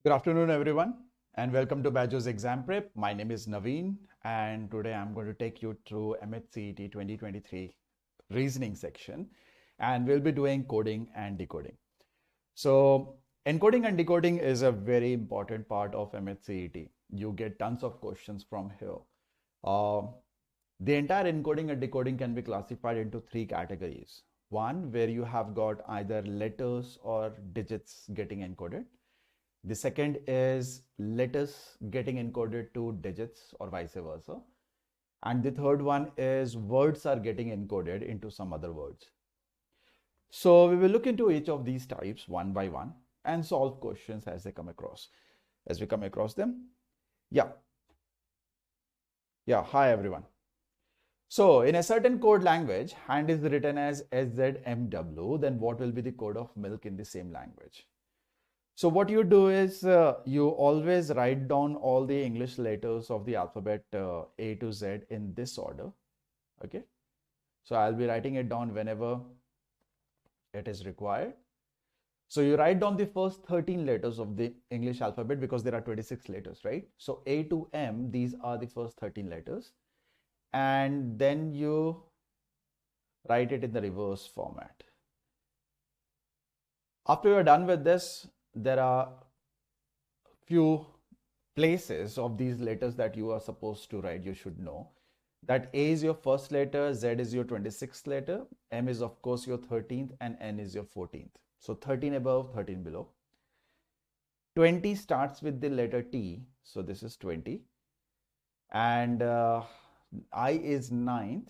Good afternoon, everyone, and welcome to BYJU'S Exam Prep. My name is Naveen, and today I'm going to take you through MH-CET 2023 reasoning section, and we'll be doing coding and decoding. So, encoding and decoding is a very important part of MH-CET. You get tons of questions from here. Uh, the entire encoding and decoding can be classified into three categories. One, where you have got either letters or digits getting encoded. The second is letters getting encoded to digits or vice versa. And the third one is words are getting encoded into some other words. So we will look into each of these types one by one and solve questions as they come across. As we come across them. Yeah. Hi everyone. So in a certain code language, hand is written as SZMW, then what will be the code of milk in the same language? So what you do is you always write down all the English letters of the alphabet A to Z in this order. Okay. So I'll be writing it down whenever it is required. So you write down the first 13 letters of the English alphabet because there are 26 letters, right? So A to M, these are the first 13 letters. And then you write it in the reverse format. After you're done with this, there are few places of these letters that you are supposed to write. You should know that A is your first letter, Z is your 26th letter, M is of course your 13th, and N is your 14th. So 13 above, 13 below. 20 starts with the letter T, so this is 20. And I is 9th,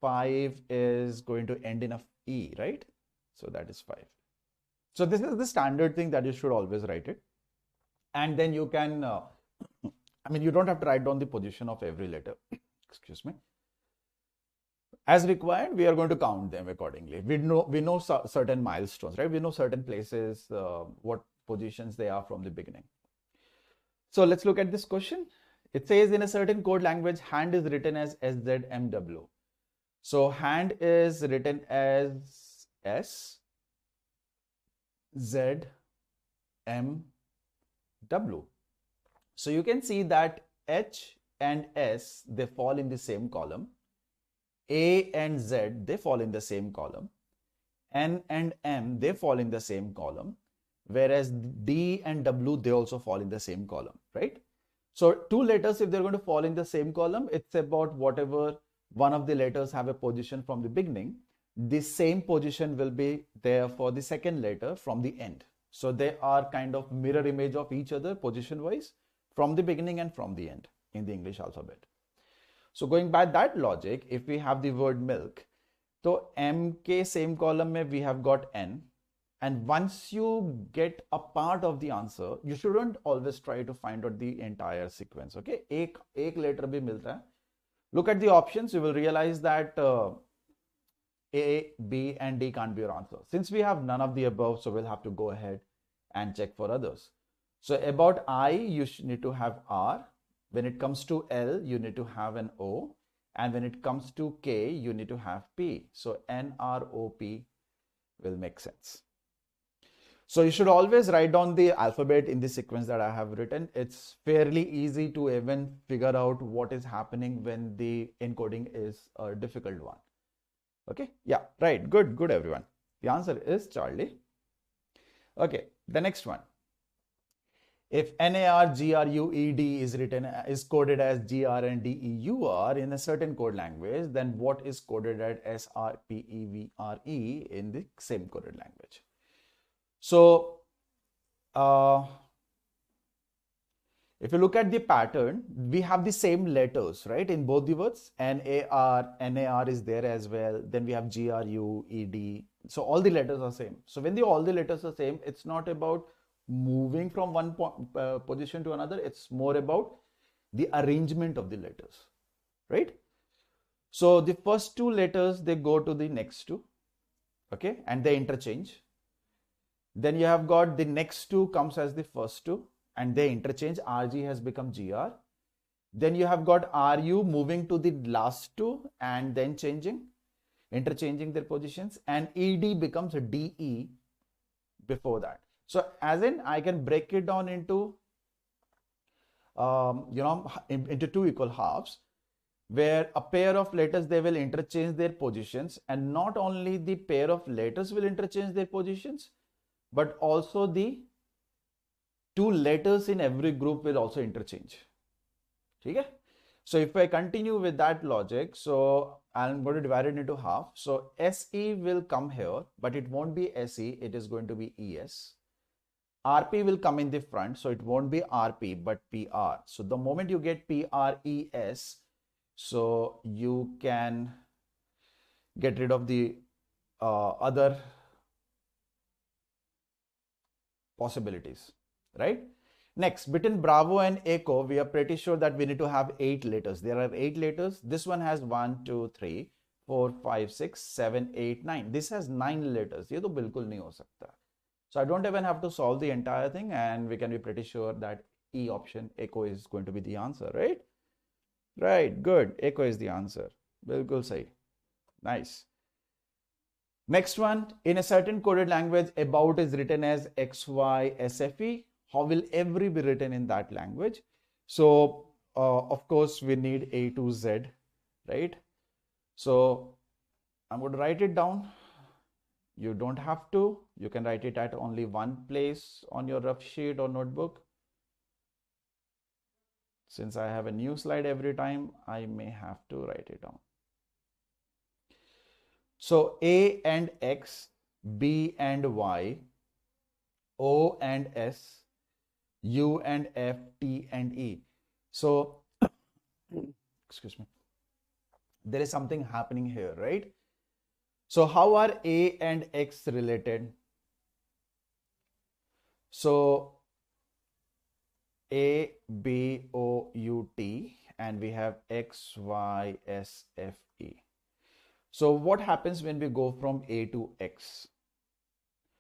5 is going to end in a E, right? So that is 5. So this is the standard thing that you should always write it. And then you can, you don't have to write down the position of every letter. Excuse me. As required, we are going to count them accordingly. We know certain milestones, right? We know certain places, what positions they are from the beginning. So let's look at this question. It says in a certain code language, hand is written as SZMW. So hand is written as S, Z, M, W. So you can see that H and S, they fall in the same column. A and Z, they fall in the same column. N and M, they fall in the same column. Whereas D and W, they also fall in the same column, right? So two letters, if they're going to fall in the same column, it's about whatever one of the letters have a position from the beginning. The same position will be there for the second letter from the end. So they are kind of mirror image of each other position wise from the beginning and from the end in the English alphabet. So going by that logic, if we have the word milk, so M ke same column mein we have got N, and once you get a part of the answer, you shouldn't always try to find out the entire sequence. Okay, ek letter bhi milta hai. Look at the options, you will realize that A, B, and D can't be your answer. Since we have none of the above, so we'll have to go ahead and check for others. So about I, you need to have R. When it comes to L, you need to have an O. And when it comes to K, you need to have P. So N, R, O, P will make sense. So you should always write down the alphabet in the sequence that I have written. It's fairly easy to even figure out what is happening when the encoding is a difficult one. Okay, yeah, right, good everyone. The answer is Charlie. Okay, the next one. If NARGRUED is coded as GRNDEUR in a certain code language, then what is coded as SRPEVRE in the same coded language? So, if you look at the pattern, we have the same letters, right? In both the words, NAR is there as well. Then we have GRUED. So all the letters are same. So when all the letters are same, it's not about moving from one position to another. It's more about the arrangement of the letters, right? So the first two letters, they go to the next two, okay? And they interchange. Then you have got the next two comes as the first two and they interchange. RG has become GR. Then you have got RU moving to the last two and then interchanging their positions, and ED becomes a DE before that. So as in, I can break it down into, into two equal halves, where a pair of letters, they will interchange their positions, and not only the pair of letters will interchange their positions, but also the two letters in every group will also interchange. Okay? So if I continue with that logic, so I'm going to divide it into half. So SE will come here, but it won't be SE, it is going to be ES. RP will come in the front, so it won't be RP, but PR. So the moment you get PRES, so you can get rid of the other possibilities, right? Next, between Bravo and Echo, we are pretty sure that we need to have 8 letters. There are 8 letters. This one has 1, 2, 3, 4, 5, 6, 7, 8, 9. This has 9 letters. ये तो बिल्कुल नहीं हो सकता. So I don't even have to solve the entire thing, and we can be pretty sure that E option, Echo, is going to be the answer, right? Right, good. Echo is the answer. बिल्कुल सही. Nice. Next one, in a certain coded language, about is written as XYSFE. How will every be written in that language? So, of course, we need A to Z, right? So, I'm going to write it down. You don't have to. You can write it at only one place on your rough sheet or notebook. Since I have a new slide every time, I may have to write it down. So A and X, B and Y, O and S, U and F, T and E. So, excuse me, there is something happening here, right? So how are A and X related? So A, B, O, U, T, and we have X, Y, S, F, E. So what happens when we go from A to X?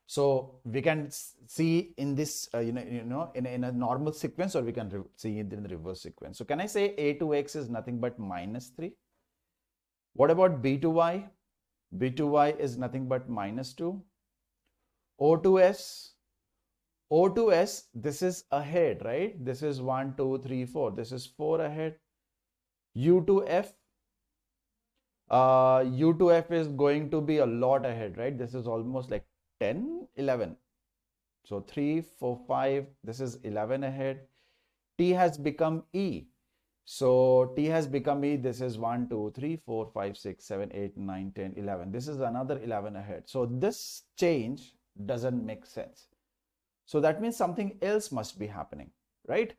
So we can see in this, in a normal sequence, or we can see it in the reverse sequence. So can I say A to X is nothing but -3? What about B to Y? B to Y is nothing but -2. O to S. O to S, this is ahead, right? This is 1, 2, 3, 4. This is 4 ahead. U to F. U to F is going to be a lot ahead, right? This is almost like 10, 11. So 3, 4, 5, this is 11 ahead. T has become E. So T has become E. This is 1, 2, 3, 4, 5, 6, 7, 8, 9, 10, 11. This is another 11 ahead. So this change doesn't make sense. So that means something else must be happening, right?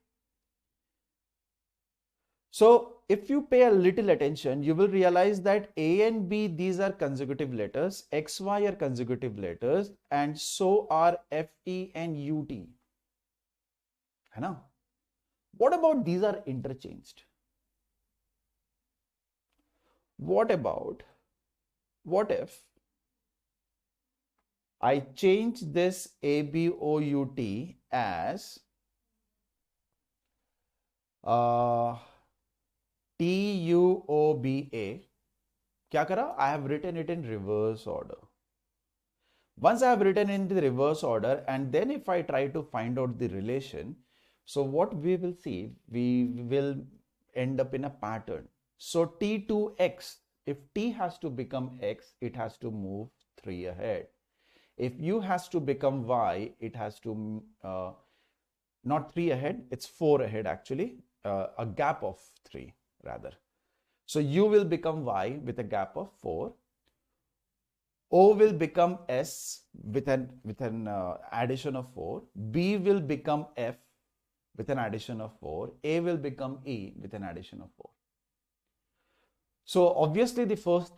So if you pay a little attention, you will realize that A and B, these are consecutive letters, X, Y are consecutive letters, and so are F, E and U, T. है ना? What about these are interchanged? What if I change this A, B, O, U, T as TUOBA. क्या करा? I have written it in reverse order. Once I have written in the reverse order, and then if I try to find out the relation, so what we will see, we will end up in a pattern. So T to X, if T has to become X, it has to move 3 ahead. If U has to become Y, it has to, not 3 ahead, it's 4 ahead actually, a gap of 3 rather. So U will become Y with a gap of 4. O will become S with an addition of 4. B will become F with an addition of 4. A will become E with an addition of 4. So obviously the first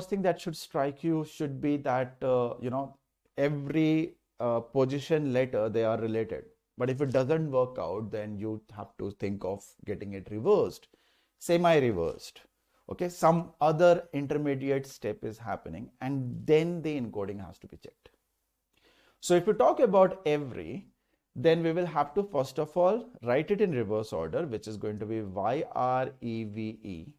thing that should strike you should be that, every position letter, they are related. But if it doesn't work out, then you have to think of getting it reversed, semi-reversed. Okay, some other intermediate step is happening, and then the encoding has to be checked. So if we talk about every, then we will have to first of all write it in reverse order, which is going to be YREVE.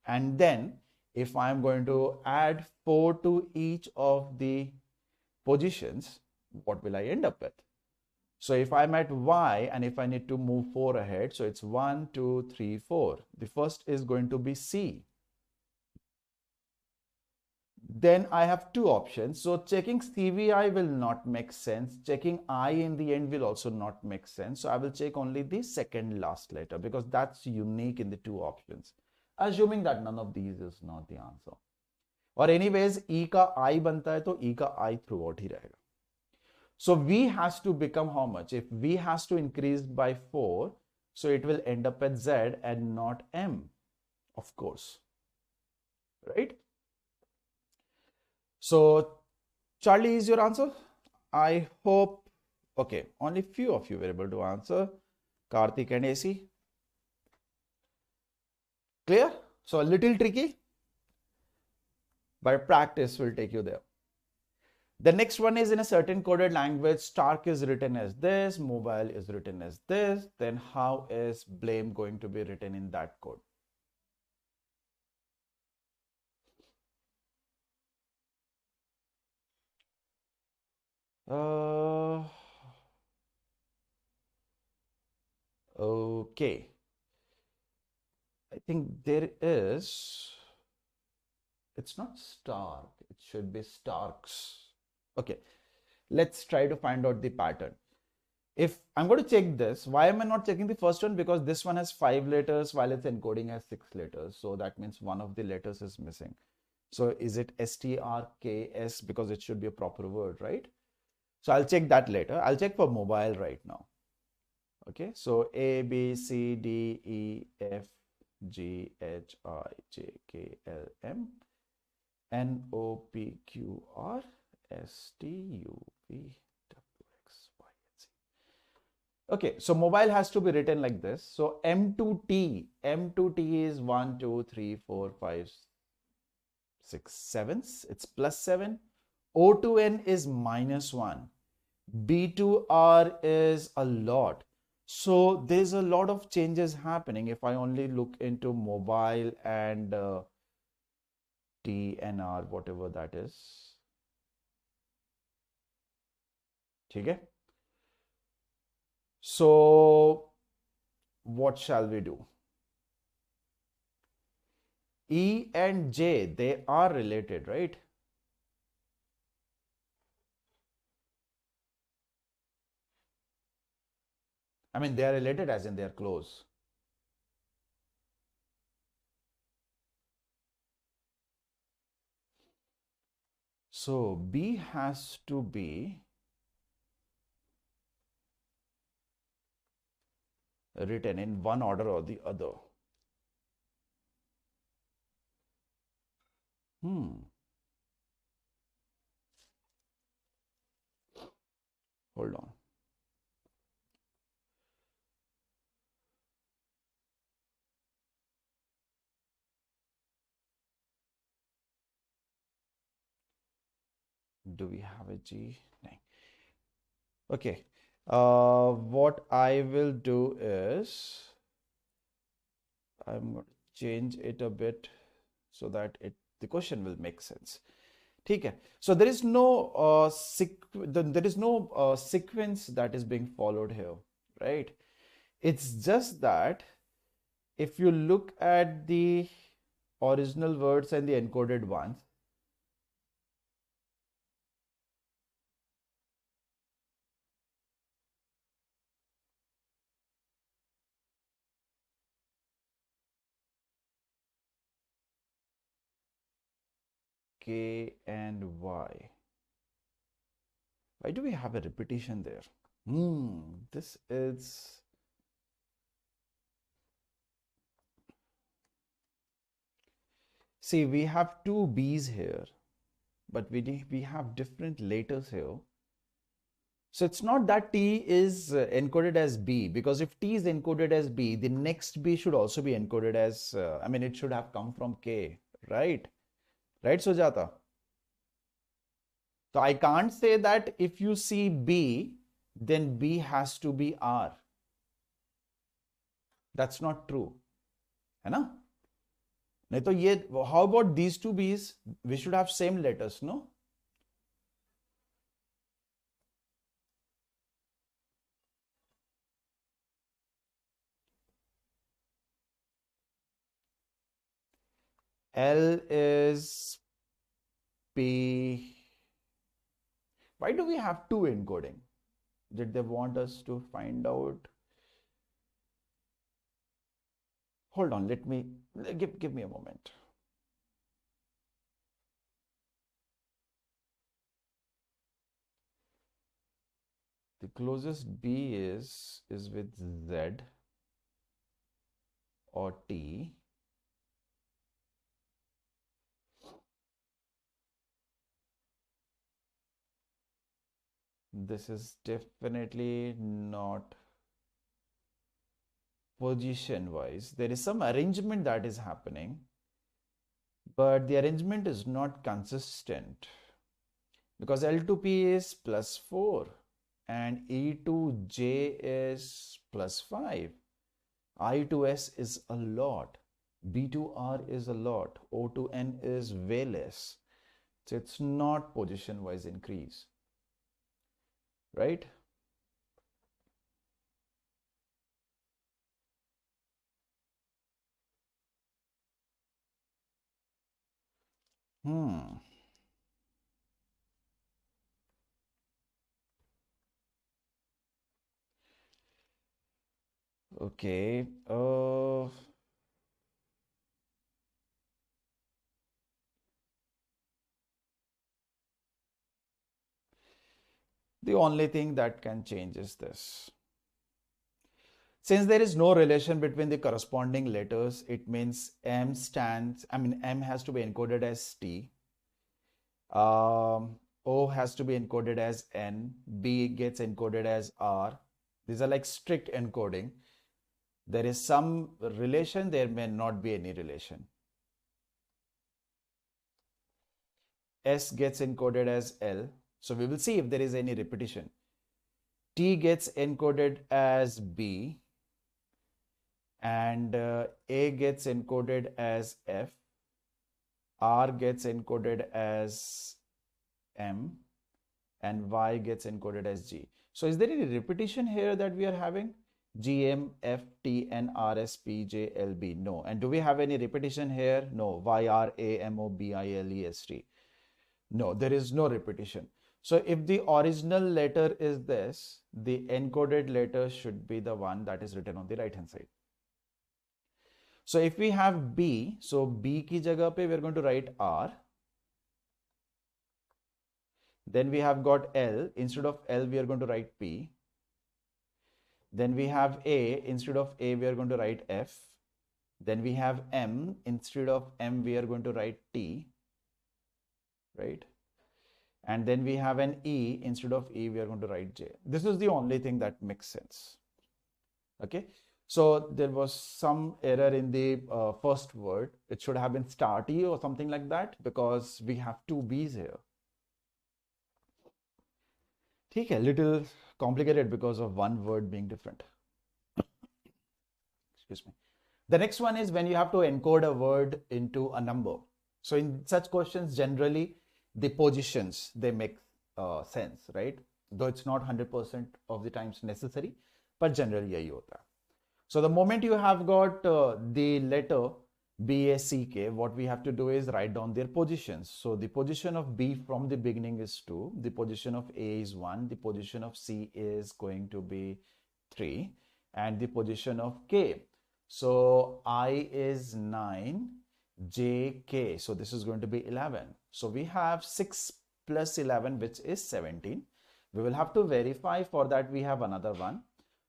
And then if I am going to add 4 to each of the positions, what will I end up with? So if I'm at Y and if I need to move 4 ahead, so it's 1, 2, 3, 4. The first is going to be C. Then I have two options. So checking CVI will not make sense. Checking I in the end will also not make sense. So I will check only the second last letter because that's unique in the two options. Assuming that none of these is not the answer. Or anyways, E का I बनता है तो E का I throughout ही रहेगा. So V has to become how much? If V has to increase by 4, so it will end up at Z and not M, of course. Right? So Charlie is your answer. I hope, okay, only few of you were able to answer. Karthik and AC. Clear? So a little tricky, but practice will take you there. The next one is in a certain coded language, Stark is written as this, mobile is written as this. Then how is blame going to be written in that code? Okay. I think there is, it's not Stark, it should be Starks. Okay, let's try to find out the pattern. If I'm going to check this, why am I not checking the first one? Because this one has 5 letters while its encoding has 6 letters. So that means one of the letters is missing. So is it STRKS? Because it should be a proper word, right? So I'll check that later. I'll check for mobile right now. Okay, so A, B, C, D, E, F, G, H, I, J, K, L, M, N, O, P, Q, R, S, T, U, V, W, X, Y, and Z. Okay, so mobile has to be written like this. So M to T is 1, 2, 3, 4, 5, 6, 7. It's plus 7. O to N is -1. B to R is a lot. So there's a lot of changes happening if I only look into mobile and T and R, whatever that is. Okay. So what shall we do? E and J, they are related, right? I mean, they are related as in they are close. So B has to be written in one order or the other. Hold on. Do we have a G? No. Okay. What I will do is I'm going to change it a bit so that the question will make sense. Okay. So there is no sequence that is being followed here, right? It's just that if you look at the original words and the encoded ones, K and Y. Why do we have a repetition there? This is... See, we have two B's here, but we have different letters here. So it's not that T is encoded as B, because if T is encoded as B, the next B should also be encoded as, I mean, it should have come from K, right? Right, Sujata? So I can't say that if you see B, then B has to be R. That's not true. है ना? नहीं तो ये, how about these two B's? We should have same letters, no? L is P. Why do we have two encoding? Did they want us to find out? Hold on, give me a moment. The closest B is with Z or T. This is definitely not position wise. There is some arrangement that is happening, but the arrangement is not consistent because L to P is +4 and E to J is +5. I to S is a lot. B to R is a lot. O to N is way less. So it's not position wise increase, right? Okay. The only thing that can change is this. Since there is no relation between the corresponding letters, it means M has to be encoded as T. O has to be encoded as N. B gets encoded as R. These are like strict encoding. There is some relation, there may not be any relation. S gets encoded as L. So we will see if there is any repetition. T gets encoded as B and A gets encoded as F. R gets encoded as M and Y gets encoded as G. So is there any repetition here that we are having? G, M, F, T, N, R, S, P, J, L, B. No. And do we have any repetition here? No. Y, R, A, M, O, B, I, L, E, S, T. No, there is no repetition. So if the original letter is this, the encoded letter should be the one that is written on the right hand side. So if we have B, so B ki jagah pe we are going to write R. Then we have got L. Instead of L, we are going to write P. Then we have A. Instead of A, we are going to write F. Then we have M. Instead of M, we are going to write T. Right? And then we have an E. Instead of E, we are going to write J. This is the only thing that makes sense. Okay. So there was some error in the first word. It should have been starty or something like that because we have two B's here. Okay, little complicated because of one word being different. Excuse me. The next one is when you have to encode a word into a number. So in such questions, generally the positions, they make sense, right? Though it's not 100% of the times necessary, but generally yahi hota hai. So the moment you have got the letter B, A, C, K, what we have to do is write down their positions. So the position of B from the beginning is 2. The position of A is 1. The position of C is going to be 3. And the position of K. So I is 9, J, K. So this is going to be 11. So we have 6 plus 11, which is 17. We will have to verify. For that we have another one.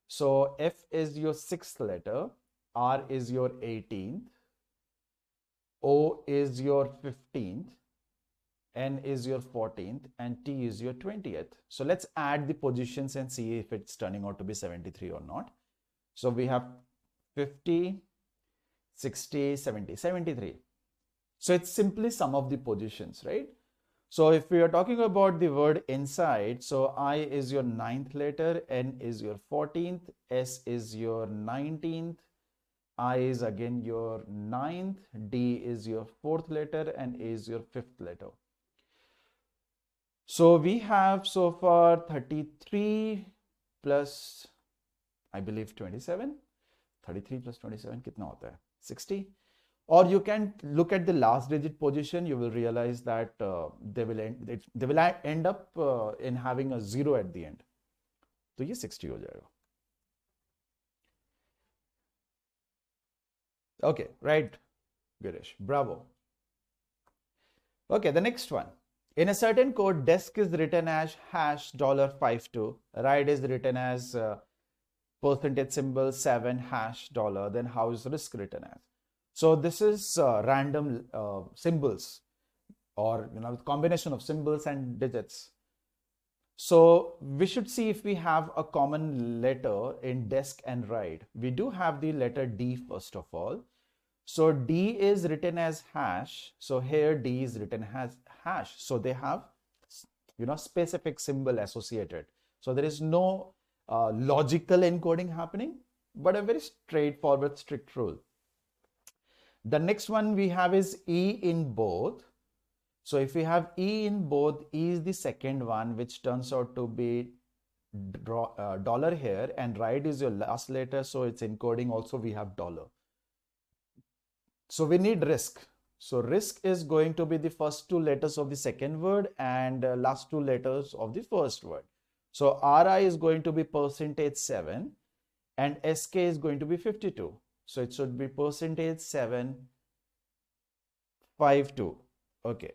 So F is your 6th letter, R is your 18th, O is your 15th, N is your 14th, and T is your 20th. So let's add the positions and see if it's turning out to be 73 or not. So we have 50, 60, 70, 73. So it's simply sum of the positions, right? So if we are talking about the word inside, so I is your 9th letter, N is your 14th, S is your 19th, I is again your 9th, D is your 4th letter, and A is your 5th letter. So we have so far 33 plus, I believe 27. 33 plus 27 kitna hota hai? 60. Or you can look at the last digit position. You will realize that they will end up in having a 0 at the end. तो ये 60 हो जाएगा. Okay, right, Girish, bravo. Okay, the next one. In a certain code, desk is written as hash $52, ride is written as percentage symbol 7 hash dollar, then how is risk written as? So this is random symbols, or combination of symbols and digits. So we should see if we have a common letter in desk and ride. We do have the letter D first of all. So D is written as hash. So here D is written as hash. So they have, specific symbol associated. So there is no logical encoding happening, but a very straightforward, strict rule. The next one we have is E in both. So if we have E in both, E is the second one, which turns out to be dollar here, and ride is your last letter. So it's encoding also, we have dollar. So we need risk. So risk is going to be the first 2 letters of the second word and last 2 letters of the first word. So RI is going to be percentage 7 and SK is going to be 52. So it should be percentage 7 52. Okay.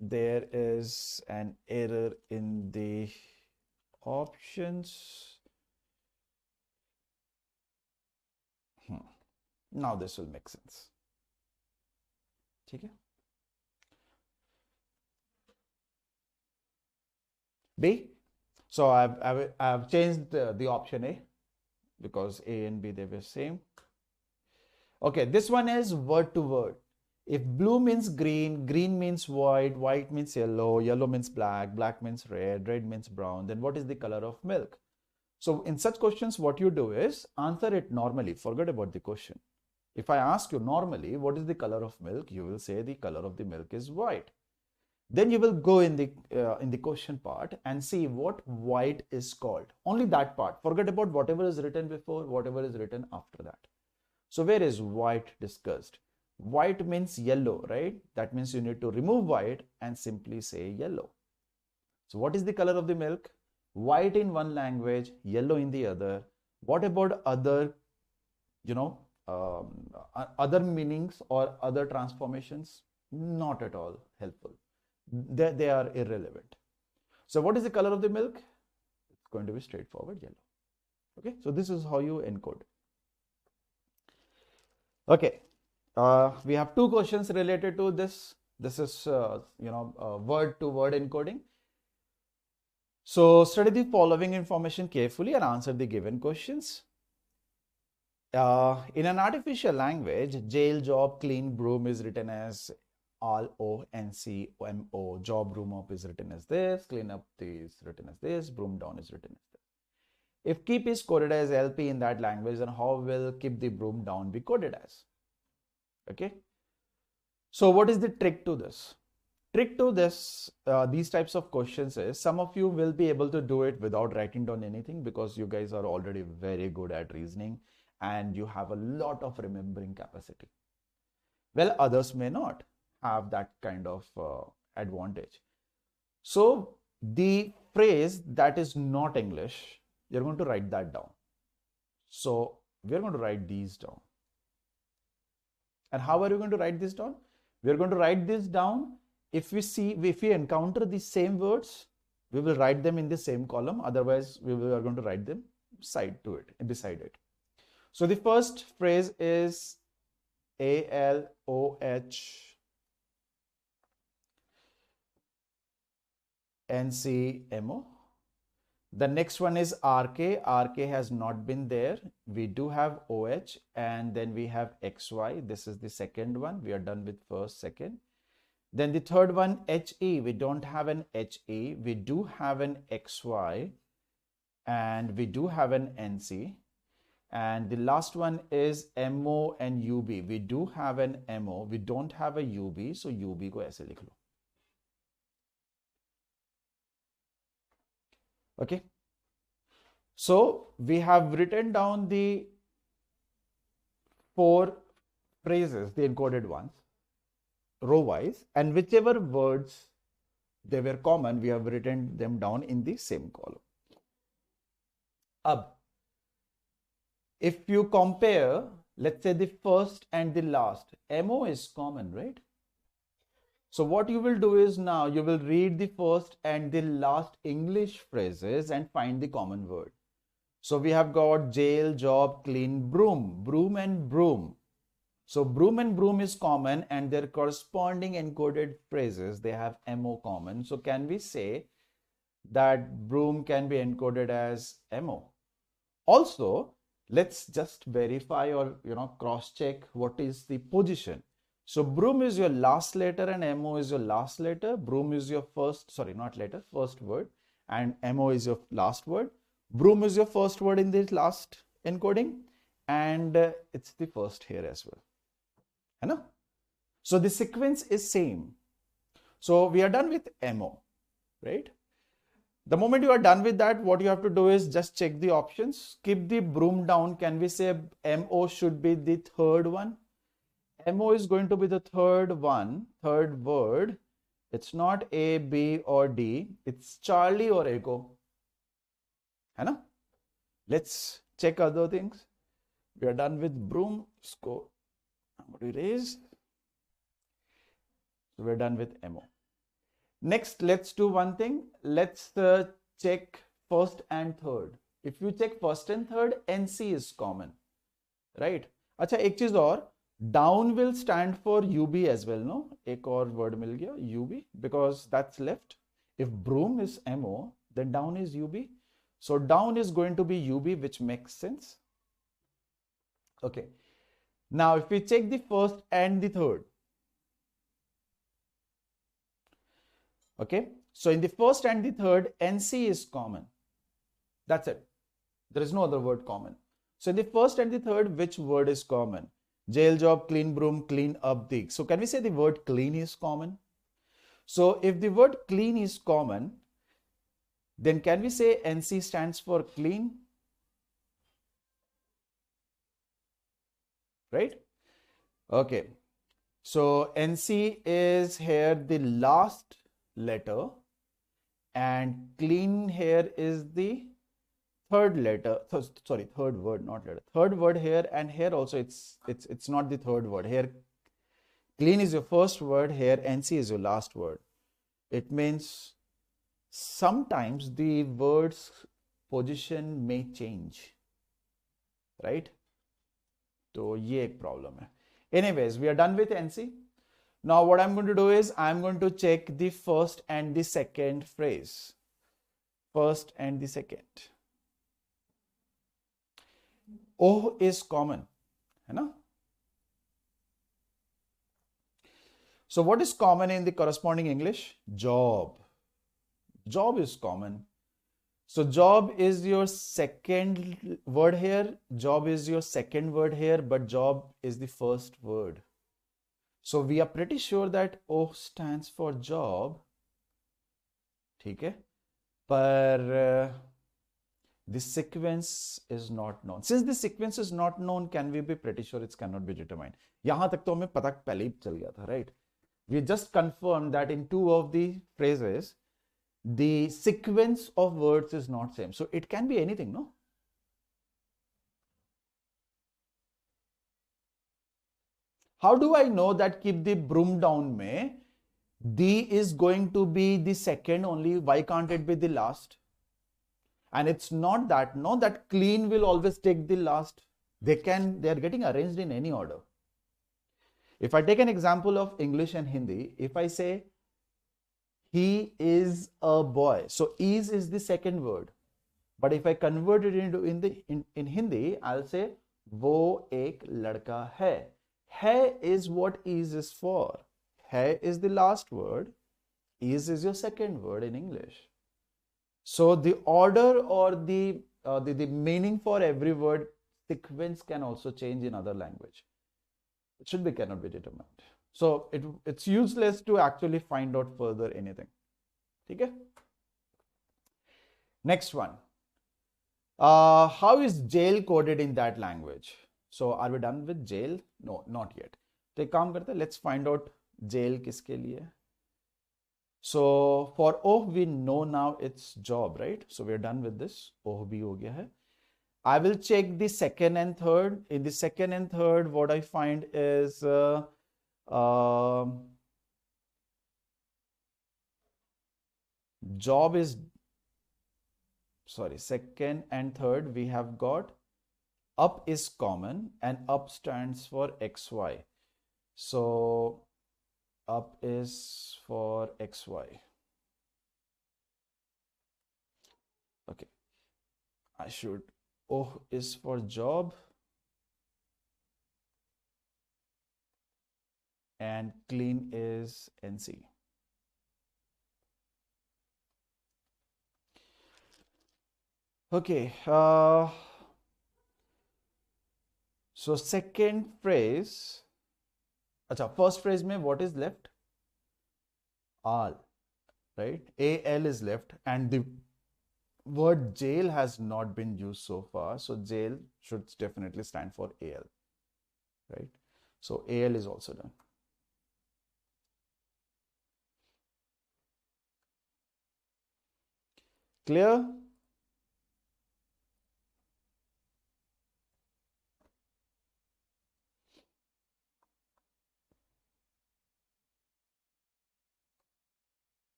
There is an error in the options. Now this will make sense. Okay. B. So I've changed the option A because A and B, they were same. Okay, this one is word to word. If blue means green, green means white, white means yellow, yellow means black, black means red, red means brown, then what is the color of milk? So in such questions, what you do is answer it normally. Forget about the question. If I ask you normally, what is the color of milk? You will say the color of the milk is white. Then you will go in the question part and see what white is called. Only that part. Forget about whatever is written before, whatever is written after that. So where is white discussed? White means yellow, right? That means you need to remove white and simply say yellow. So what is the color of the milk? White in one language, yellow in the other. What about other, other meanings or other transformations? Not at all helpful. They are irrelevant. So what is the color of the milk? It's going to be straightforward yellow. Okay, so this is how you encode. Okay, we have 2 questions related to this. This is word to word encoding. So study the following information carefully and answer the given questions. In an artificial language, jail, job, clean, broom is written as RONCMO. Job, room up is written as this, clean up is written as this, broom down is written as this. If keep is coded as LP in that language, then how will keep the broom down be coded as? Okay. So what is the trick to this? Trick to this, these types of questions is, some of you will be able to do it without writing down anything because you guys are already very good at reasoning and you have a lot of remembering capacity. Well, others may not have that kind of advantage. So the phrase that is not English, you're going to write that down. So we're going to write these down. And how are you going to write this down? We're going to write this down. If we encounter the same words, we will write them in the same column. Otherwise, we are going to write them beside it. So the first phrase is ALOHNCMO. The next one is RK. RK has not been there. We do have OH and then we have XY. This is the second one. We are done with first, second. Then the third one, HE. We don't have an HE. We do have an XY and we do have an NC. And the last one is MO and UB. We do have an MO. We don't have a UB. So UB को ऐसे लिख लो. Okay. So we have written down the 4 phrases, the encoded ones, row wise, and whichever words they were common, we have written them down in the same column. If you compare, let's say the first and the last, MO is common, right? So what you will do is now you will read the first and the last English phrases and find the common word. So we have got jail, job, clean, broom, broom and broom. So broom and broom is common and their corresponding encoded phrases, they have MO common. So can we say that broom can be encoded as MO? Also, let's just verify or cross check what is the position. So broom is your last letter and MO is your last letter. Broom is your first word, and MO is your last word. Broom is your first word in the last encoding, and it's the first here as well. है ना? So the sequence is same. So we are done with MO, right? The moment you are done with that, what you have to do is just check the options. Keep the broom down. Can we say MO should be the third one? MO is going to be the third one, third word. It's not A, B or D. It's Charlie or Echo. है ना? Let's check other things. We are done with broom. Score. I'm going to erase. So we're done with MO. Next, let's do one thing. Let's check first and third. If you check first and third, NC is common, right? अच्छा, एक चीज और, down will stand for UB as well, no? एक और word मिल गया, UB, because that's left. If broom is MO, then down is UB. So down is going to be UB, which makes sense. Okay. Now, if we check the first and the third, okay, so in the first and the third, NC is common. That's it. There is no other word common. So in the first and the third, which word is common? Jail, job, clean, broom, clean up, dig. So can we say the word clean is common? So if the word clean is common, then can we say NC stands for clean? Right? Okay. So NC is here the last letter, and clean here is the third letter. Sorry, third word, not letter. Third word here, and here also it's not the third word. Here clean is your first word, here NC is your last word. It means sometimes the word's position may change, right? So ये एक problem है. Anyways, we are done with NC. Now what I'm going to do is I'm going to check the first and the second phrase. First and the second. O is common, है ना? So what is common in the corresponding English? Job. Job is common. So job is your second word here. Job is your second word here, but job is the first word. So we are pretty sure that O stands for job. ठीक है? पर the sequence is not known. Since the sequence is not known, can we be pretty sure it cannot be determined? यहाँ तक तो हमें पता पहले ही चल गया था, right? We just confirmed that in two of the phrases, the sequence of words is not same. So it can be anything, no? How do I know that keep the broom down mein D is going to be the second only? Why can't it be the last? And it's not that, no, that clean will always take the last. They are getting arranged in any order. If I take an example of English and Hindi, if I say he is a boy, so is the second word. But if I convert it into in Hindi, I'll say wo ek ladka hai. Hai is what is for. Hai is the last word. Is your second word in English. So the order or the meaning for every word sequence can also change in other language. It cannot be determined. So it's useless to actually find out further anything. Okay? Next one. How is jail coded in that language? So are we done with jail? No, not yet. तो एक काम करते हैं, let's find out jail किसके लिए. So for OH we know now it's job, right? So we are done with this. OH भी हो गया है. I will check the second and third. In the second and third, what I find is job is, sorry, second and third we have got up is common and up stands for XY. So up is for XY. Okay, I should, OH is for job and clean is NC. Okay, so second phrase, acha, first phrase mein what is left? All, right? AL is left and the word jail has not been used so far. So jail should definitely stand for AL, right? So AL is also done. Clear?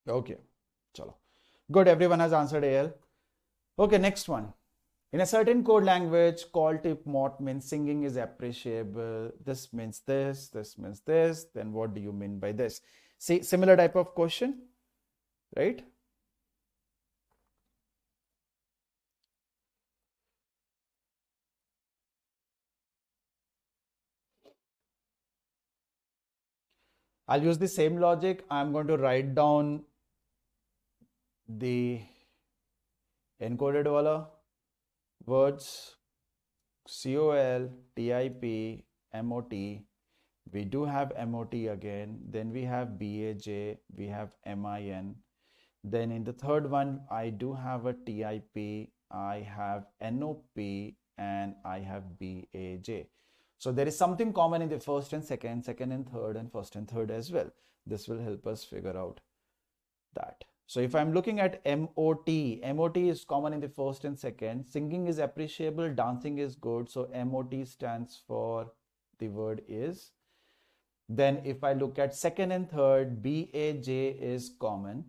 Okay, chalo. Good, everyone has answered AL. Okay, next one. In a certain code language, call tip mot means singing is appreciable. This means this means this. Then what do you mean by this? See, similar type of question, right? I'll use the same logic. I'm going to write down the encoded wala words COL, TIP, MOT. We do have MOT again. Then we have BAJ, we have MIN. Then in the third one, I do have a TIP, I have NOP, and I have BAJ. So there is something common in the first and second, second and third, and first and third as well. This will help us figure out that. So if I'm looking at MOT, MOT is common in the first and second. Singing is appreciable, dancing is good. So MOT stands for the word is. Then if I look at second and third, BAJ is common.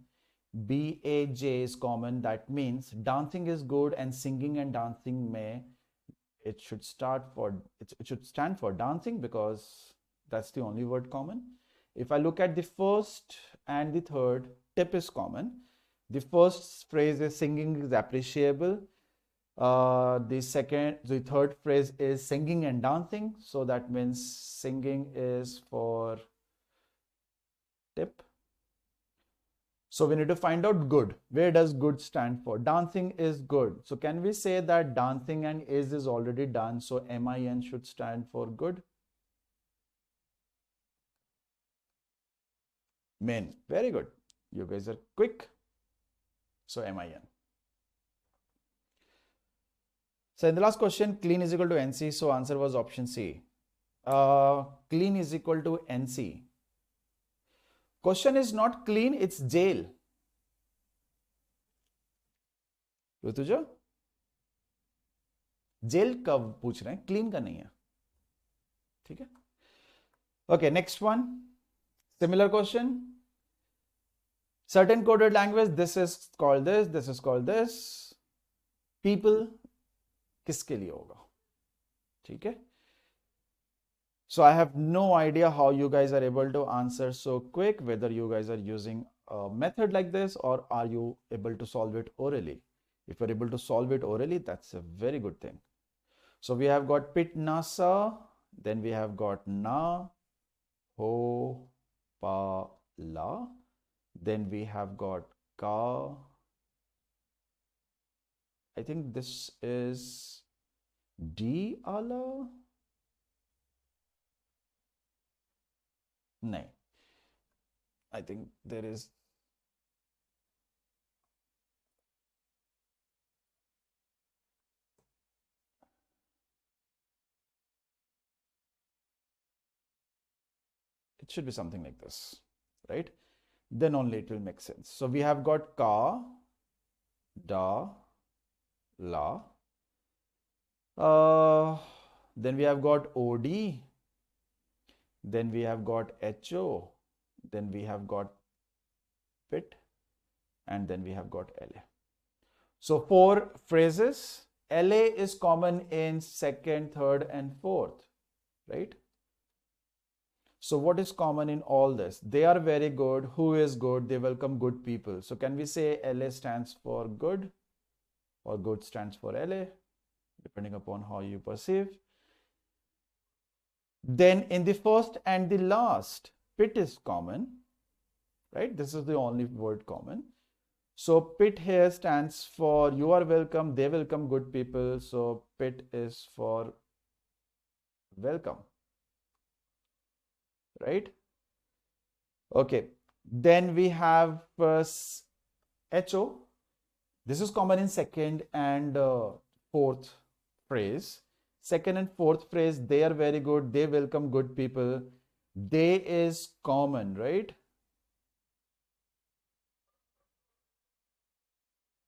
BAJ is common. That means dancing is good and singing and dancing may, it should stand for dancing because that's the only word common. If I look at the first and the third, tip is common. The first phrase is singing is appreciable. The third phrase is singing and dancing. So that means singing is for tip. So we need to find out good. Where does good stand for? Dancing is good. So can we say that dancing and is already done? So MIN should stand for good. Min. Very good. You guys are quick. So MIN. So in the last question, clean is equal to NC. So answer was option C. Clean is equal to NC. Question is not clean, it's jail. Rutuja, jail का पूछ रहे हैं, clean का नहीं है. ठीक है. Okay, next one. Similar question. Certain coded language, this is called this is called this. People किसके लिए होगा? ठीक है. So I have no idea how you guys are able to answer so quick, whether you guys are using a method like this or are you able to solve it orally. If you're able to solve it orally, that's a very good thing. So we have got pit nasa, then we have got na, ho, pa, la, then we have got ka. I think this is D ala. No, I think there is. It should be something like this, right? Then only it will make sense. So we have got ka, da, la. Then we have got OD. Then we have got HO. Then we have got PIT. And then we have got LA. So 4 phrases. LA is common in second, third, and fourth, right? So what is common in all this? They are very good. Who is good? They welcome good people. So can we say LA stands for good, or good stands for LA, depending upon how you perceive. Then in the first and the last, PIT is common, right? This is the only word common. So PIT here stands for you are welcome, they welcome good people. So PIT is for welcome, right? Okay. Then we have HO. This is common in second and fourth phrase. Second and fourth phrase, they are very good, they welcome good people. They is common, right?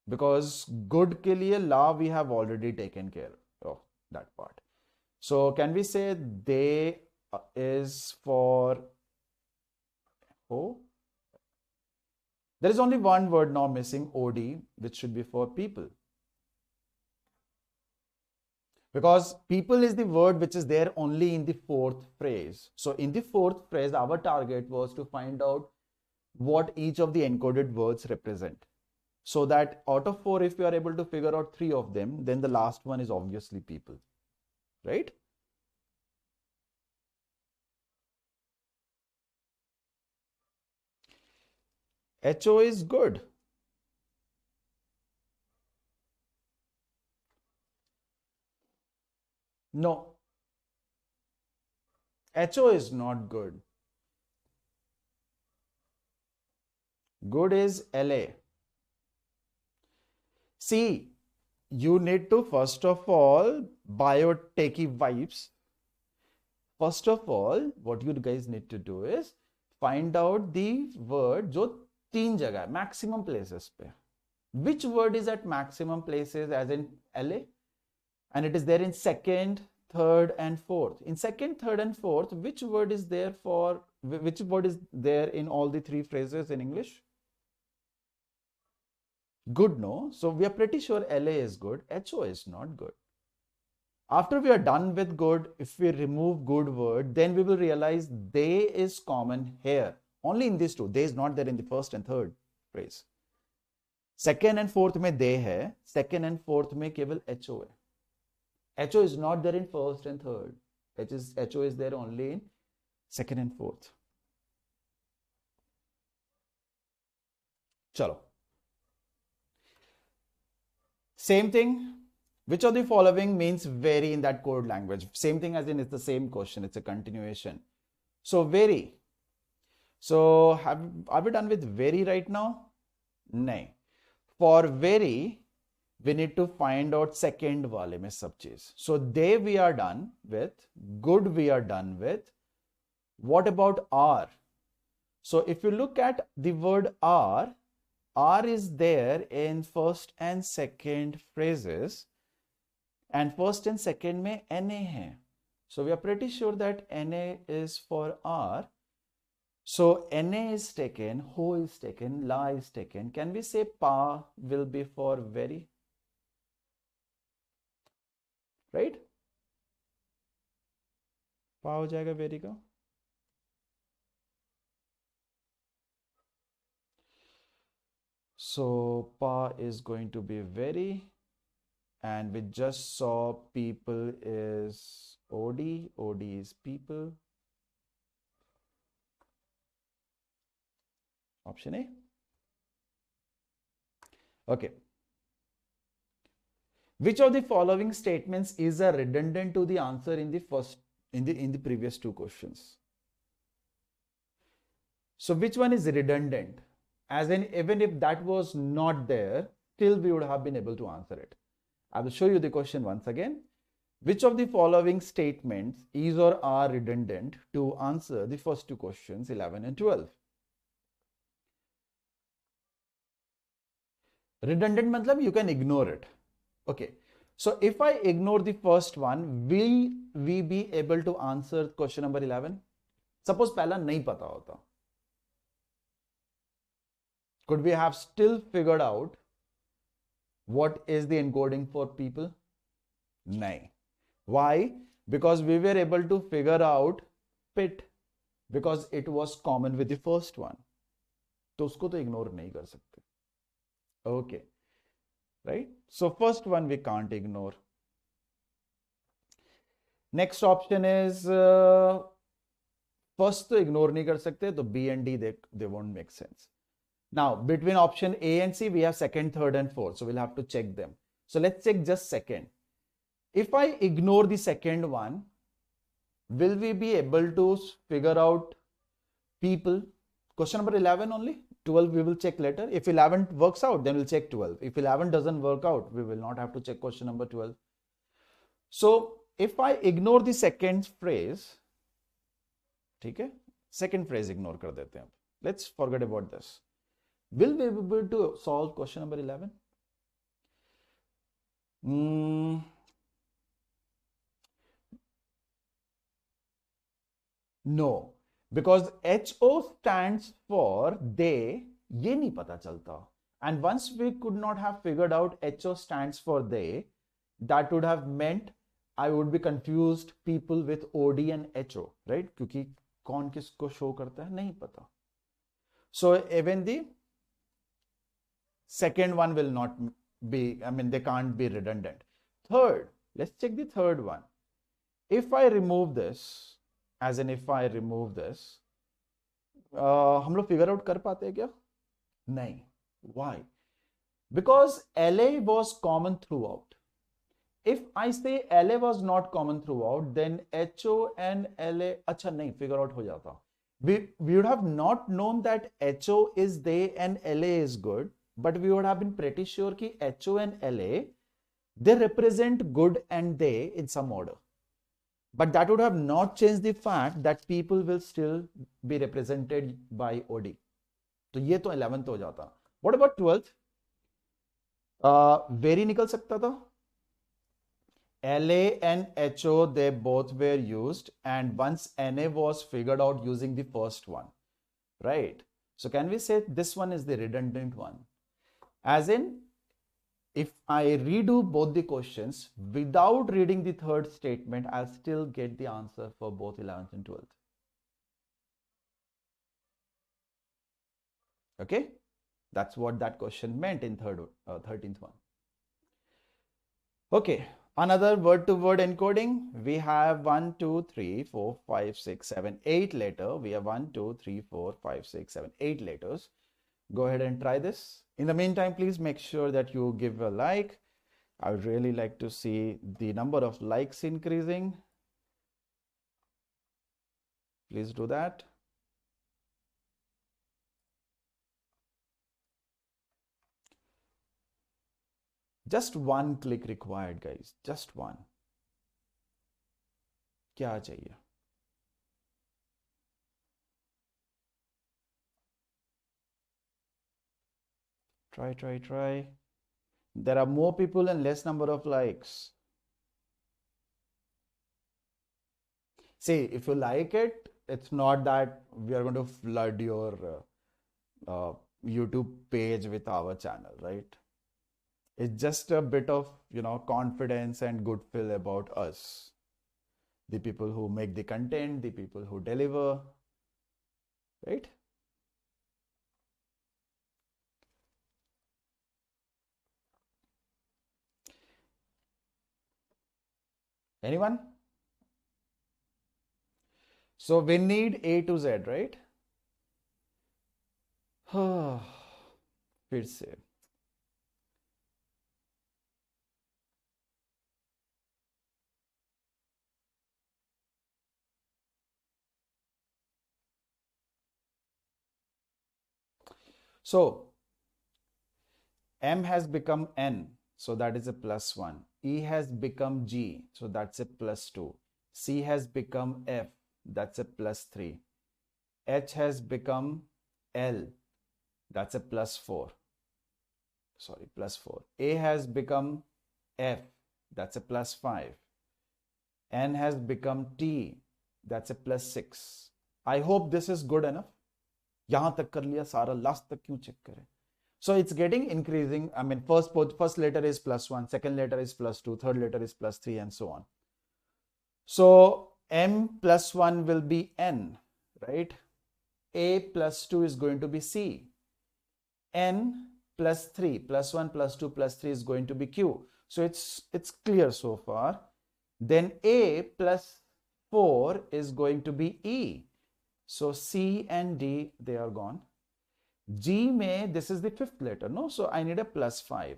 Because good ke liye la we have already taken care of that part. So can we say they is for O? There is only one word now missing, OD, which should be for people. Because people is the word which is there only in the fourth phrase. So in the fourth phrase, our target was to find out what each of the encoded words represent. So that out of 4, if we are able to figure out 3 of them, then the last one is obviously people, right? HO is good. No. HO is not good. Good is LA. See, you need to first of all biotechy vibes. First of all, what you guys need to do is find out the word जो 3 जगह है, maximum places पे. Which word is at maximum places as in LA? And it is there in second, third, and fourth. In second, third, and fourth, which word is there in all the 3 phrases in English? Good, no? So we are pretty sure LA is good. HO is not good. After we are done with good, if we remove good word, then we will realize they is common here. Only in these 2. They is not there in the first and third phrase. Second and fourth में they है. Second and fourth में केवल HO है. HO is not there in first and third. HO is there only in second and fourth. Chalo. Same thing. Which of the following means very in that code language? Same thing as in it's the same question. It's a continuation. So very. So are we done with very right now? No. For very, we need to find out second wale mein sab cheez. So they we are done with. Good we are done with. What about are? So if you look at the word are is there in first and second phrases. And first and second mein NA hai. So we are pretty sure that NA is for are. So NA is taken, ho is taken, la is taken. Can we say pa will be for very? Right? Pa ho jayega very ka. So pa is going to be very. And we just saw people is OD. OD is people. Option A. Okay. Which of the following statements is a redundant to the answer in the previous 2 questions? So which one is redundant? As in, even if that was not there, still we would have been able to answer it. I will show you the question once again. Which of the following statements is or are redundant to answer the first two questions 11 and 12? Redundant matlab you can ignore it. Okay. So if I ignore the first one, will we be able to answer question number 11? Suppose पहला नहीं पता होता. Could we have still figured out what is the encoding for people? No. Why? Because we were able to figure out pit because it was common with the first one. तो उसको तो ignore नहीं कर सकते. Okay. Right? So first one we can't ignore. Next option is first तो ignore नहीं कर सकते, तो B and D they won't make sense. Now between option A and C we have second, third and fourth, so we'll have to check them. So let's check just second. If I ignore the second one, will we be able to figure out people? Question number 11 only. 12 we will check later. If 11 works out, then we'll check 12. If 11 doesn't work out, we will not have to check question number 12. So if I ignore the second phrase, ठीक है, second phrase ignore कर देते हैं. Let's forget about this. Will we be able to solve question number 11? No, because HO stands for they, ये नहीं पता चलता. And once we could not have figured out HO stands for they, that would have meant I would be confused people with OD and HO, right? क्योंकि कौन किसको show करता है नहीं पता. So even the second one will not be, I mean, they can't be redundant. Third, let's check the third one. If I remove this, as in if I remove this, हम लोग figure out कर पाते हैं क्या? नहीं. Why? Because LA was common throughout. If I say LA was not common throughout, then HO and LA, अच्छा नहीं, figure out हो जाता. We would have not known that HO is they and LA is good, but we would have been pretty sure कि HO and LA, they represent good and they in some order. But that would have not changed the fact that people will still be represented by OD. तो ये तो 11th हो जाता. What about 12th? Very निकल सकता था. LA and HO, they both were used, and once NA was figured out using the first one, right? So can we say this one is the redundant one? As in, if I redo both the questions without reading the third statement, I'll still get the answer for both 11th and 12th. Okay, that's what that question meant in 13th one. Okay, another word-to-word encoding. We have 1, 2, 3, 4, 5, 6, 7, 8 letter. We have 1, 2, 3, 4, 5, 6, 7, 8 letters. Go ahead and try this. In the meantime, please make sure that you give a like. I would really like to see the number of likes increasing. Please do that. Just one click required, guys. Just one. क्या चाहिए? Try. There are more people and less number of likes. See, if you like it, it's not that we are going to flood your YouTube page with our channel, right? It's just a bit of, confidence and good feel about us. The people who make the content, the people who deliver, right? Anyone? So we need A to Z, right? फिर से. So M has become N. so that is a +1. E has become G, so that's a +2. C has become F, that's a +3. H has become L, that's a +4. Sorry, +4. A has become F, that's a +5. N has become T, that's a +6. I hope this is good enough. यहाँ तक कर लिया सारा, last तक क्यों check करें? So it's getting increasing. I mean, first letter is +1, second letter is +2, third letter is +3, and so on. So M +1 will be N, right? A +2 is going to be C. N +3, +1, +2, +3 is going to be Q. So it's clear so far. Then A +4 is going to be E. So C and D, they are gone. G may, this is the fifth letter, no? So I need a +5.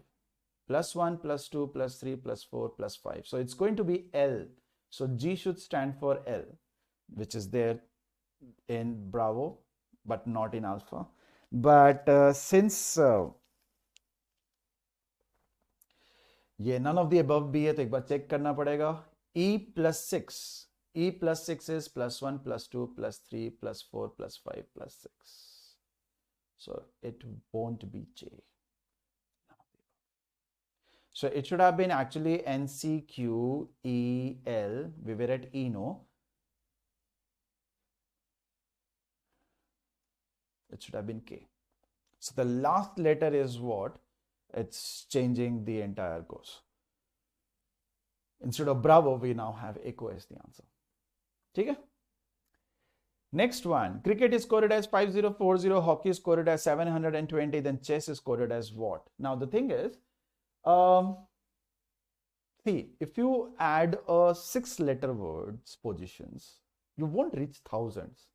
+1, +2, +3, +4, +5. So it's going to be L. So G should stand for L, which is there in Bravo, but not in Alpha. But since ये none of the above भी है, तो एक बार check करना पड़ेगा. E +6. E +6 is +1, +2, +3, +4, +5, +6. So it won't be J. So it should have been actually NCQEL. We were at E, no? It should have been K. So the last letter is what? It's changing the entire course. Instead of Bravo, we now have Echo as the answer. Okay? Next one, cricket is coded as 5040, hockey is coded as 720, then chess is coded as what? Now the thing is, see, if you add a 6-letter words positions, you won't reach thousands.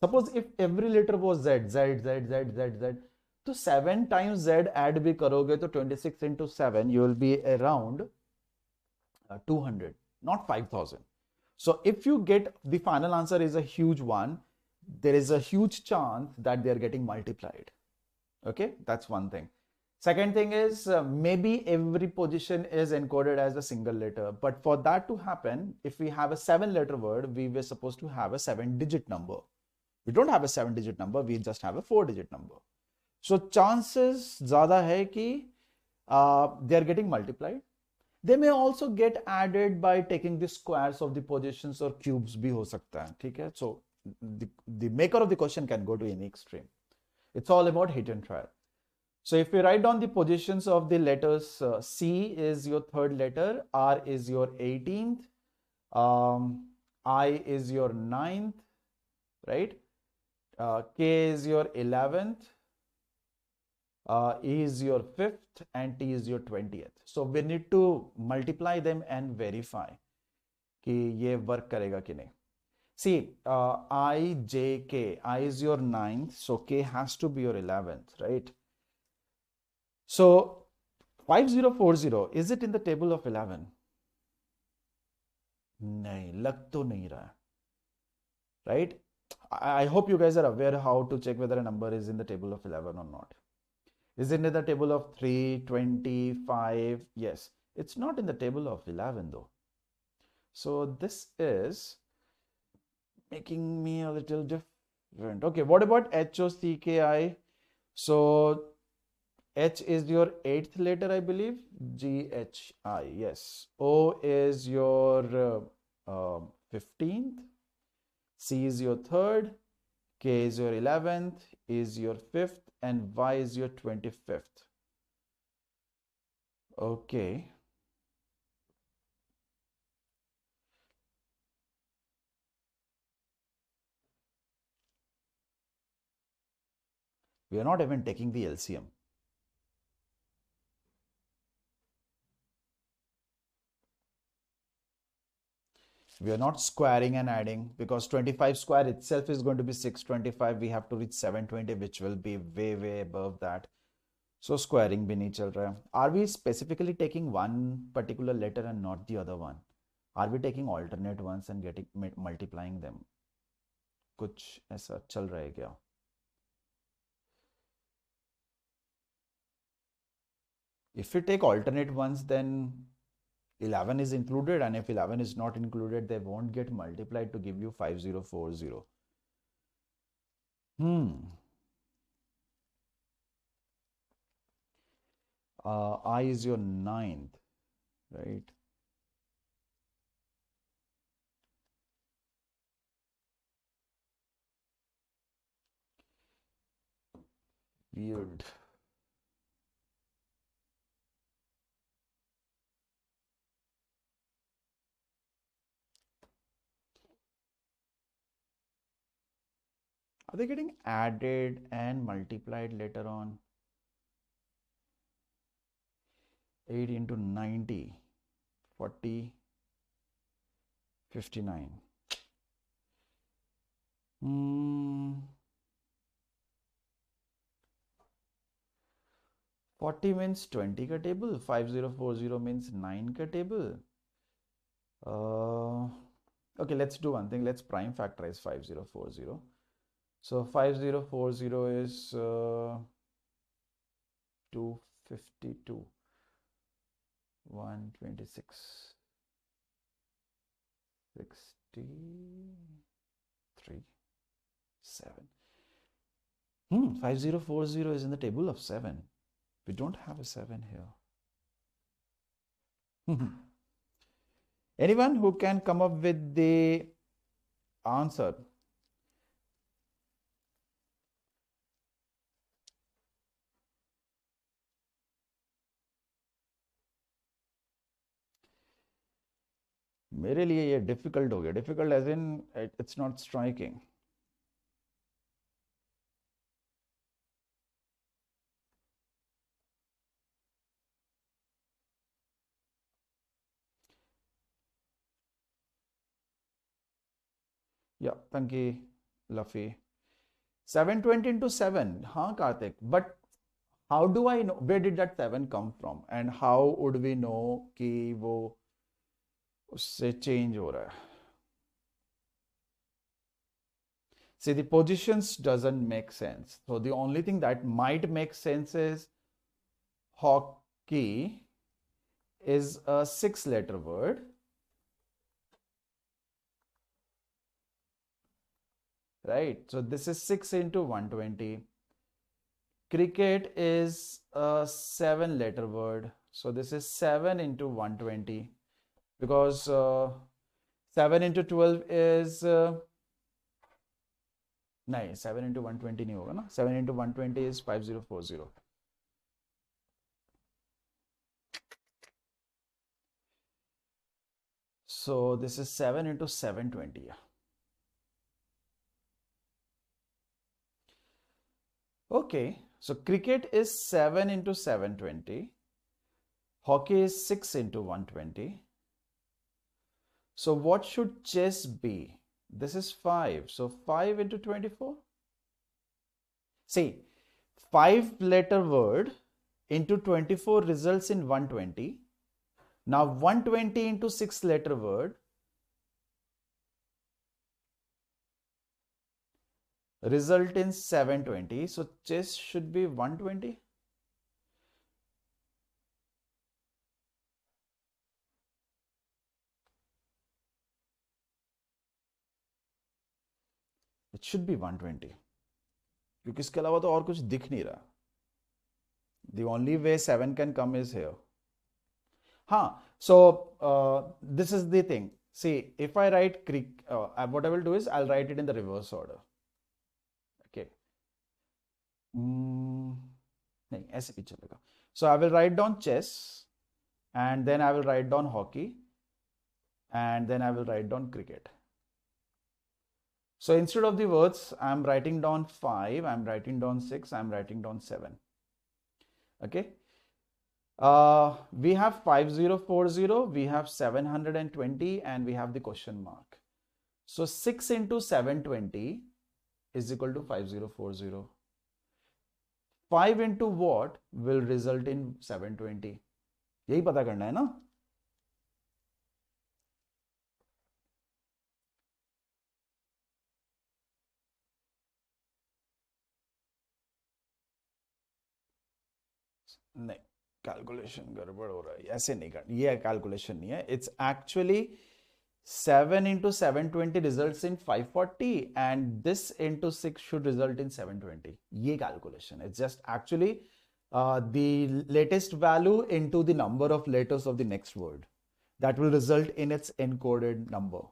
Suppose if every letter was Z, Z, Z, Z, Z, Z, so 7 times Z add bhi karoge, to 26 into 7, you will be around 200, not 5,000. So if you get the final answer is a huge one, there is a huge chance that they are getting multiplied. Okay, that's one thing. Second thing is maybe every position is encoded as a single letter. But for that to happen, if we have a 7-letter word, we were supposed to have a 7-digit number. We don't have a 7-digit number, we just have a 4-digit number. So chances zyada hai ki they are getting multiplied. They may also get added by taking the squares of the positions or cubes bhi ho sakta hai. Okay? So the maker of the question can go to any extreme. It's all about hit and try. So if we write down the positions of the letters, C is your 3rd letter, R is your 18th, I is your 9th, right? K is your 11th, E is your 5th, and T is your 20th. So we need to multiply them and verify कि ये work करेगा कि नहीं. See, I, J, K. I is your 9th, so K has to be your 11th, right? So 5040, is it in the table of 11? नहीं, लग तो नहीं रहा, right? I hope you guys are aware how to check whether a number is in the table of 11 or not. Is it in the table of 3, 20, 5? Yes, it's not in the table of 11 though. So this is making me a little different. Okay, what about HOCKI? So H is your 8th letter, I believe. GHI, yes. O is your 15th. C is your 3rd. K is your 11th. E is your 5th. And Y is your 25th. Okay. We are not even taking the LCM. We are not squaring and adding because 25 square itself is going to be 625. We have to reach 720, which will be way, way above that. So squaring bhi nahi chal raha hai. Are we specifically taking one particular letter and not the other one? Are we taking alternate ones and getting multiplying them? कुछ ऐसा चल रहा है क्या? If we take alternate ones, then 11 is included, and if 11 is not included, they won't get multiplied to give you 5040. I is your ninth, right? Weird. Are they getting added and multiplied later on? 8 into 90, 40, 59. 40 means 20 ka table, 5040 means 9 ka table. Okay, let's do one thing. Let's prime factorize 5040. So 5040 is 252, 126, 63, 7. 5040 is in the table of 7. We don't have a 7 here. Anyone who can come up with the answer? मेरे लिए ये difficult हो गया. Difficult as in it's not striking. Yeah, thank you, Luffy. 720 into 7. हाँ, Karthik. But how do I know? Where did that 7 come from? And how would we know कि वो उससे change हो रहा है? See, the positions doesn't make sense. So the only thing that might make sense is hockey is a 6-letter word. Right? So this is 6 into 120. Cricket is a 7-letter word. So this is 7 into 120. Because 7 into 12 is... नहीं, 7 into 120 नहीं होगा ना. 7 into 120 is 5040. So this is 7 into 720. Okay, so cricket is 7 into 720. Hockey is 6 into 120. So what should chess be? This is 5. So 5 into 24. See, 5-letter word into 24 results in 120. Now 120 into 6-letter word result in 720. So chess should be 120. It should be 120. क्योंकि इसके अलावा तो और कुछ दिख नहीं रहा. The only way 7 can come is here. So this is the thing. See, if I write what I will do is I'll write it in the reverse order. Okay. नहीं, ऐसे भी चलेगा. So I will write down chess, and then I will write down hockey, and then I will write down cricket. So instead of the words, I'm writing down 5, I'm writing down 6, I'm writing down 7. Okay. We have 5040, we have 720, and we have the question mark. So 6 into 720 is equal to 5040. 5 into what will result in 720? यही पता करना है ना? नहीं, calculation गड़बड़ हो रहा है, ऐसे नहीं कर, ये कैलकुलेशन नहीं है, it's actually 7 into 720 results in 540 and this into 6 should result in 720. ये calculation, it's just actually the latest value into the number of letters of the next word that will result in its encoded number.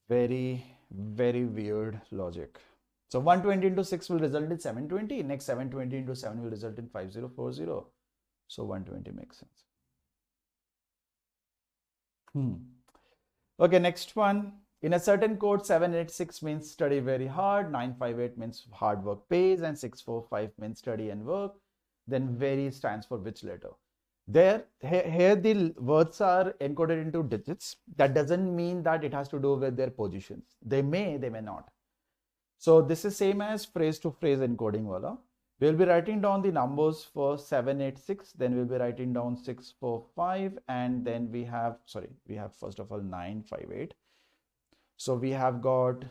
Very, very weird logic. So 120 into 6 will result in 720. Next 720 into 7 will result in 5040. So 120 makes sense. Okay, next one. In a certain code, 786 means study very hard, 958 means hard work pays, and 645 means study and work. Then very stands for which letter? Here the words are encoded into digits. That doesn't mean that it has to do with their positions. They may not. So this is same as phrase to phrase encoding wala. We'll be writing down the numbers for 786, then we'll be writing down 645, and then we have first of all 958. So we have got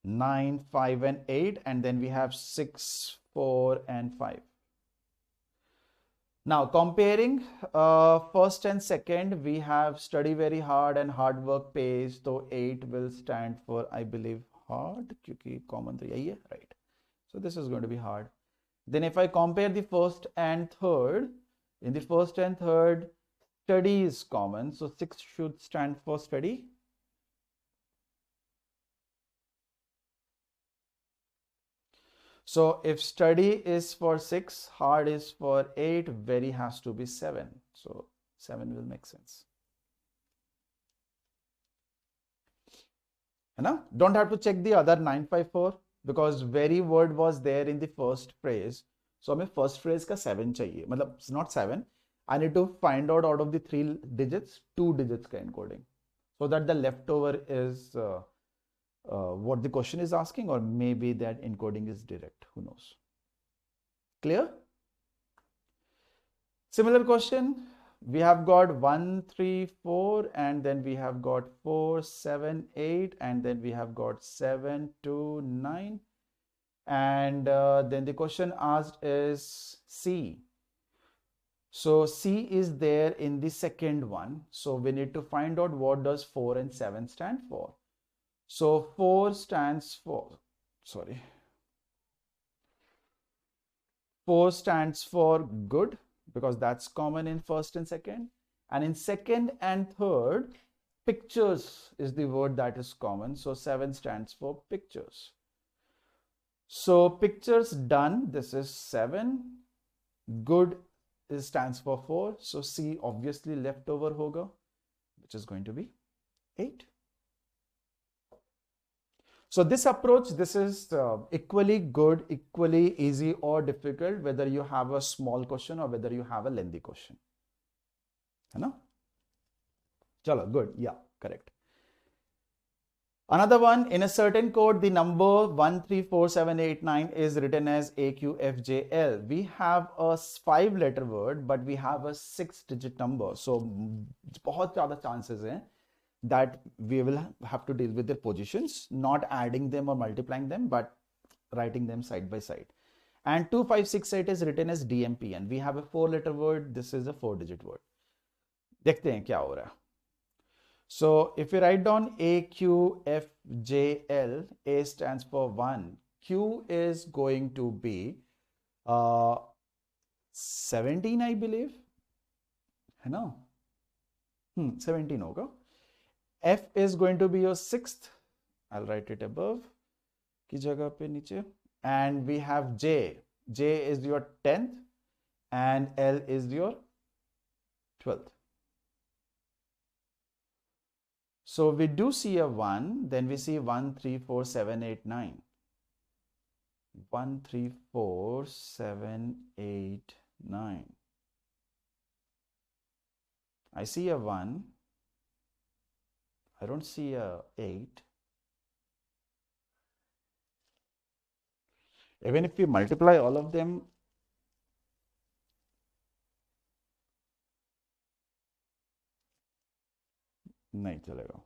9, 5, and 8, and then we have 6, 4, and 5. Now comparing first and second, we have study very hard and hard work pays. So 8 will stand for, I believe, hard, क्योंकि common तो यही है, right? So this is going to be hard. Then if I compare the first and third, in the first and third, study is common. So 6 should stand for study. So if study is for 6, hard is for 8, very has to be 7. So 7 will make sense. Don't have to check the other 954 because very word was there in the first phrase. So हमें first phrase का 7 चाहिए. मतलब it's not 7. I need to find out of the 3 digits, 2 digits का encoding, so that the leftover is what the question is asking, or maybe that encoding is direct. Who knows? Clear? Similar question. We have got 1, 3, 4, and then we have got 4, 7, 8, and then we have got 7, 2, 9. And then the question asked is C. So C is there in the second one. So we need to find out what does 4 and 7 stand for. So 4 stands for, 4 stands for good, because that's common in first and second. And in second and third, pictures is the word that is common. So 7 stands for pictures. So pictures done, this is 7. Good stands for 4. So C obviously leftover hoga, which is going to be 8. So this approach, this is equally good, equally easy or difficult, whether you have a small question or whether you have a lengthy question. है ना? Chalo, good. Yeah, correct. Another one, in a certain code, the number 134789 is written as AQFJL. We have a 5-letter word, but we have a 6-digit number. So बहुत ज़्यादा chances हैं that we will have to deal with their positions, not adding them or multiplying them, but writing them side by side. And 2568 is written as DMPN. We have a 4-letter word. This is a 4-digit word. देखते हैं क्या हो रहा है. So if we write down AQFJL, A stands for 1. Q is going to be 17, I believe. है ना? 17 होगा. F is going to be your 6th. I'll write it above की जगह पे नीचे. And we have J. J is your 10th and L is your 12th. So we do see a 1, then we see 1, 3, 4, 7, 8, 9. 1, 3, 4, 7, 8, 9. I see a 1. I don't see a 8. Even if we multiply all of them, नहीं चलेगा.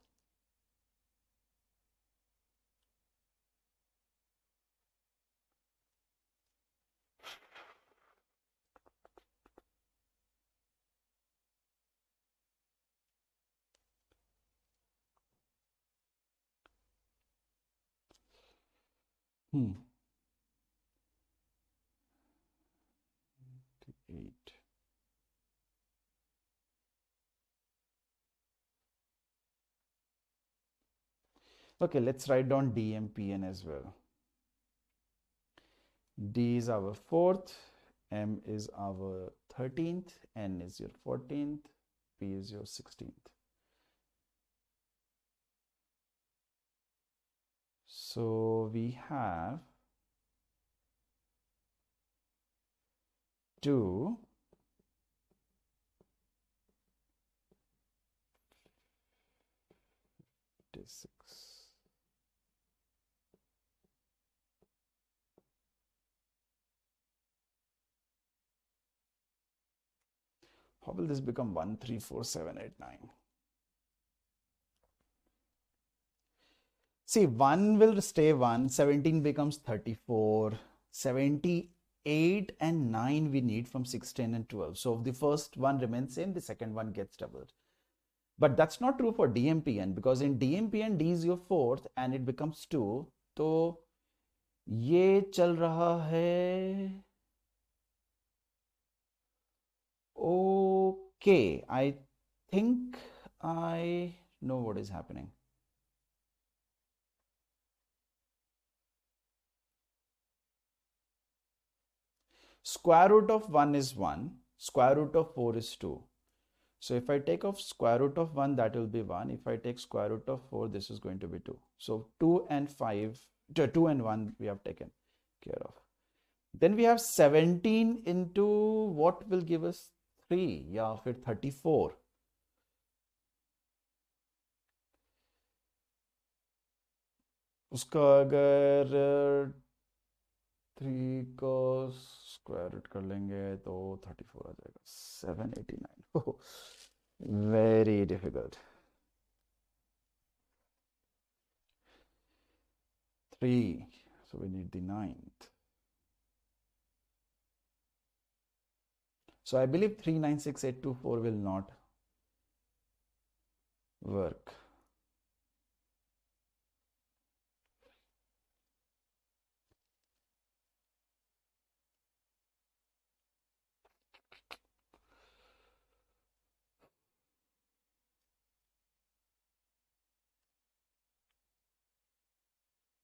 Hmm. 8. Okay, let's write down D, M, P, N as well. D is our 4th, M is our 13th, N is your 14th, P is your 16th. So we have 2, 56. How will this become 1, 3, 4, 7, 8, 9? See, 1 will stay 1, 17 becomes 34, 78 and 9 we need from 16 and 12. So the first one remains same, the second one gets doubled. But that's not true for DMPN, because in DMPN D is your 4th and it becomes 2. तो ये चल रहा है. Okay, I think I know what is happening. Square root of 1 is 1, square root of 4 is 2. So if I take off square root of 1, that will be 1. If I take square root of 4, this is going to be 2. So 2 and 1 we have taken care of. Then we have 17 into what will give us 3, या फिर 34. उसका अगर 3 को square root कर लेंगे तो 34 आ जाएगा. 789. Very difficult. 3. So we need the 9th. So I believe 396824 will not work.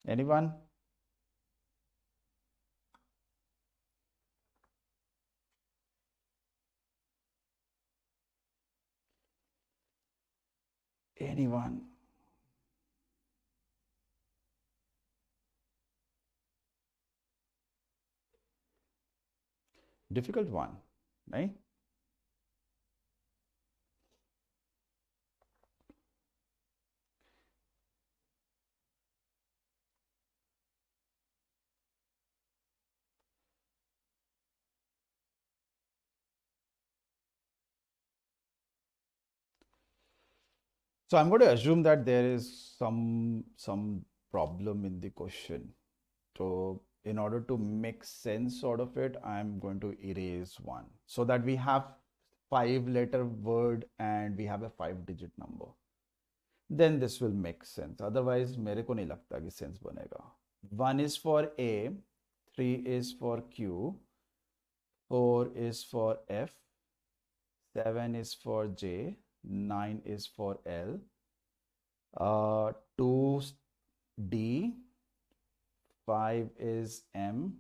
Anyone? Anyone? Difficult one, right? So I'm going to assume that there is some problem in the question. So in order to make sense out of it, I'm going to erase 1 so that we have 5-letter word and we have a 5-digit number. Then this will make sense. Otherwise, मेरे को नहीं लगता कि sense बनेगा. 1 is for A, 3 is for Q, 4 is for F, 7 is for J, 9 is for L, 2 D, 5 is M,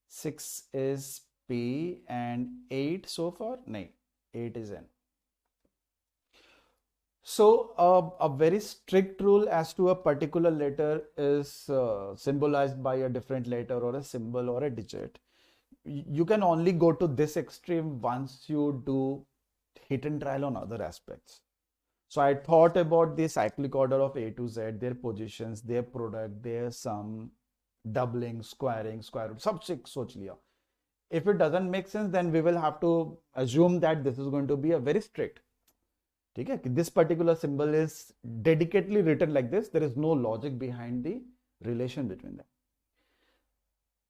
6 is P, and 8 so far? No, 8 is N. So a very strict rule as to a particular letter is symbolized by a different letter or a symbol or a digit. You can only go to this extreme once you do hit and trial on other aspects. So I thought about the cyclic order of A to Z, their positions, their product, their sum, doubling, squaring, square root, सब सोच लिया. If it doesn't make sense, then we will have to assume that this is going to be a very strict. ठीक है? This particular symbol is dedicatedly written like this. There is no logic behind the relation between them.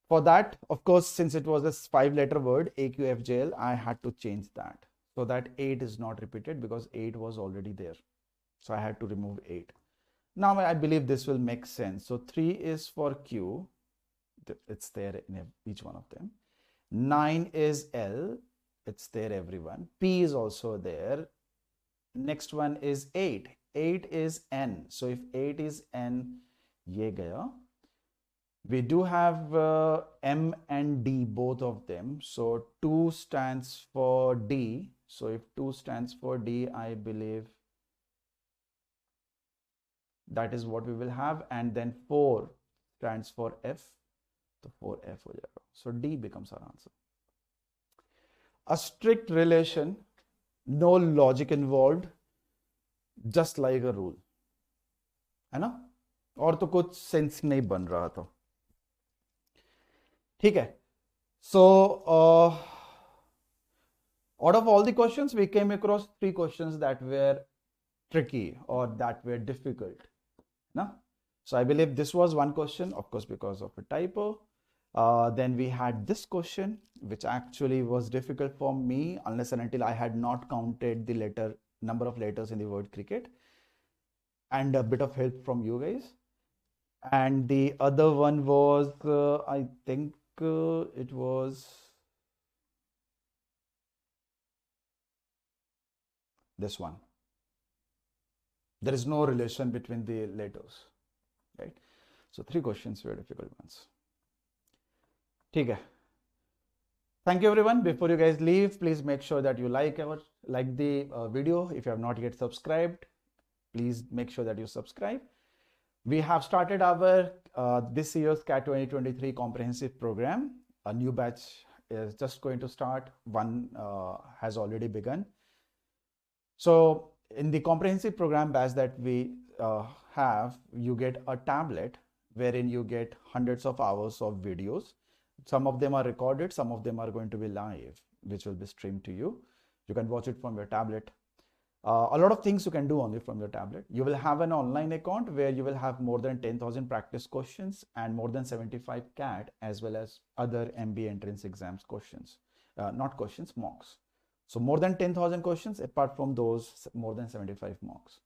For that, of course, since it was a 5-letter word, AQFJL, I had to change that so that 8 is not repeated because 8 was already there. So I had to remove 8. Now I believe this will make sense. So 3 is for Q, It's there in each one of them. 9 is L. It's there, everyone. P is also there. Next one is 8. 8 is N. So if 8 is N, ye gaya. We do have M and D, both of them. So 2 stands for D. So if 2 stands for D, I believe that is what we will have. And then 4 stands for F. So 4F ho jayega. So D becomes our answer. A strict relation, no logic involved, just like a rule. है ना? और तो कुछ sense नहीं बन रहा था. ठीक है. So out of all the questions, we came across 3 questions that were tricky or that were difficult. No? So I believe this was one question, of course, because of a typo. Then we had this question, which actually was difficult for me unless and until I had not counted the number of letters in the word cricket, and a bit of help from you guys. And the other one was, I think it was this one. There is no relation between the letters, right? So 3 questions were difficult ones. Okay. Thank you, everyone. Before you guys leave, please make sure that you like the video. If you have not yet subscribed, please make sure that you subscribe. We have started our this year's CAT 2023 comprehensive program. A new batch is just going to start. One has already begun. So in the comprehensive program batch that we have, you get a tablet wherein you get hundreds of hours of videos. Some of them are recorded, some of them are going to be live, which will be streamed to you. You can watch it from your tablet. A lot of things you can do only from your tablet. You will have an online account where you will have more than 10,000 practice questions and more than 75 CAT as well as other MBA entrance exams questions. Not questions, mocks. So more than 10,000 questions, apart from those, more than 75 mocks.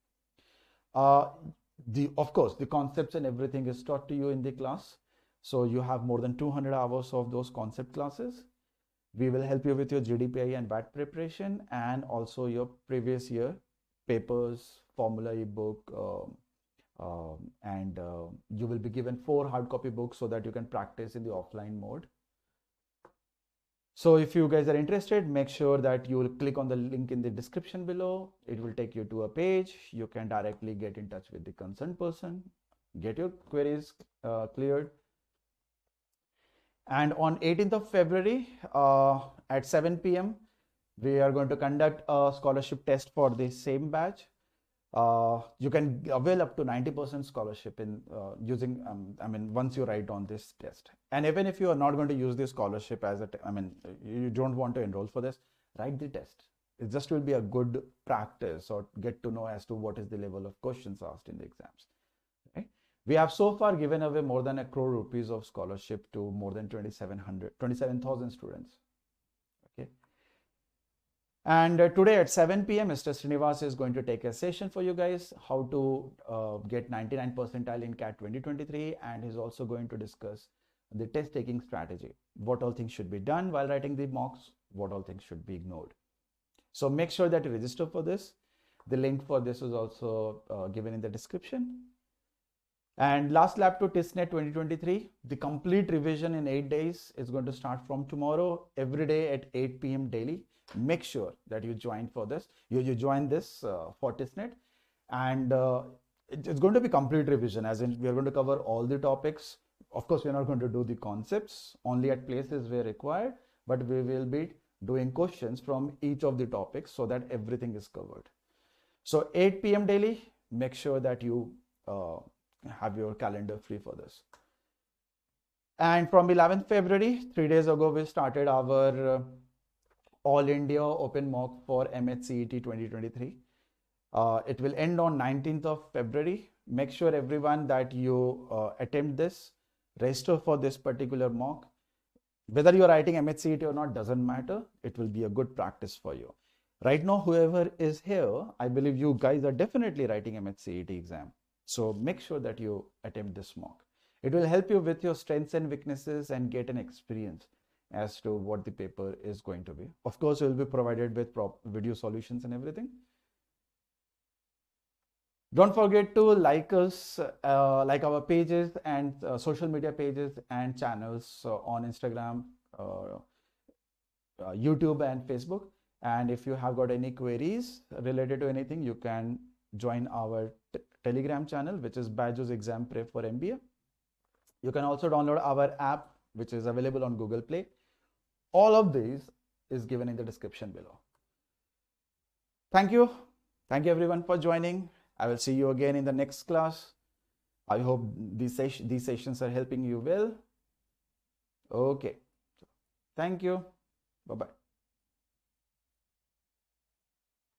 Of course, the concepts and everything is taught to you in the class. So you have more than 200 hours of those concept classes. We will help you with your GDPI and BAT preparation and also your previous year papers, formula ebook, and you will be given 4 hard copy books so that you can practice in the offline mode. So if you guys are interested, make sure that you will click on the link in the description below. It will take you to a page. You can directly get in touch with the concerned person, get your queries cleared. And on 18th of February at 7 p.m., we are going to conduct a scholarship test for the same batch. You can avail up to 90% scholarship in using, once you write on this test. And even if you are not going to use this scholarship as you don't want to enroll for this, write the test. It just will be a good practice or get to know as to what is the level of questions asked in the exams. Right? We have so far given away more than ₹1 crore of scholarship to more than 27,000 students. Okay. And today at 7 p.m., Mr. Srinivas is going to take a session for you guys, how to get 99 percentile in CAT 2023. And he's also going to discuss the test taking strategy. What all things should be done while writing the mocks, what all things should be ignored. So make sure that you register for this. The link for this is also given in the description. And last lap to TISNET 2023, the complete revision in 8 days is going to start from tomorrow, every day at 8 p.m. daily. Make sure that you join for this. You join this for TISNET, and it's going to be complete revision, as in we are going to cover all the topics. Of course, we are not going to do the concepts only at places where required, but we will be doing questions from each of the topics so that everything is covered. So 8 p.m. daily, make sure that you have your calendar free for this. And from 11th February, 3 days ago, we started our All India Open Mock for MH-CET 2023. It will end on 19th of February. Make sure everyone that you attempt this, register for this particular mock. Whether you're writing MH-CET or not doesn't matter. It will be a good practice for you. Right now, whoever is here, I believe you guys are definitely writing MH-CET exam. So make sure that you attempt this mock. It will help you with your strengths and weaknesses and get an experience as to what the paper is going to be. Of course, you will be provided with video solutions and everything. Don't forget to like us, like our pages and social media pages and channels on Instagram, YouTube and Facebook. And if you have got any queries related to anything, you can join our Telegram channel, which is BYJU'S Exam Prep for MBA. You can also download our app, which is available on Google Play. All of these is given in the description below. Thank you. Thank you everyone for joining. I will see you again in the next class. I hope these sessions are helping you well. Okay. Thank you. Bye-bye.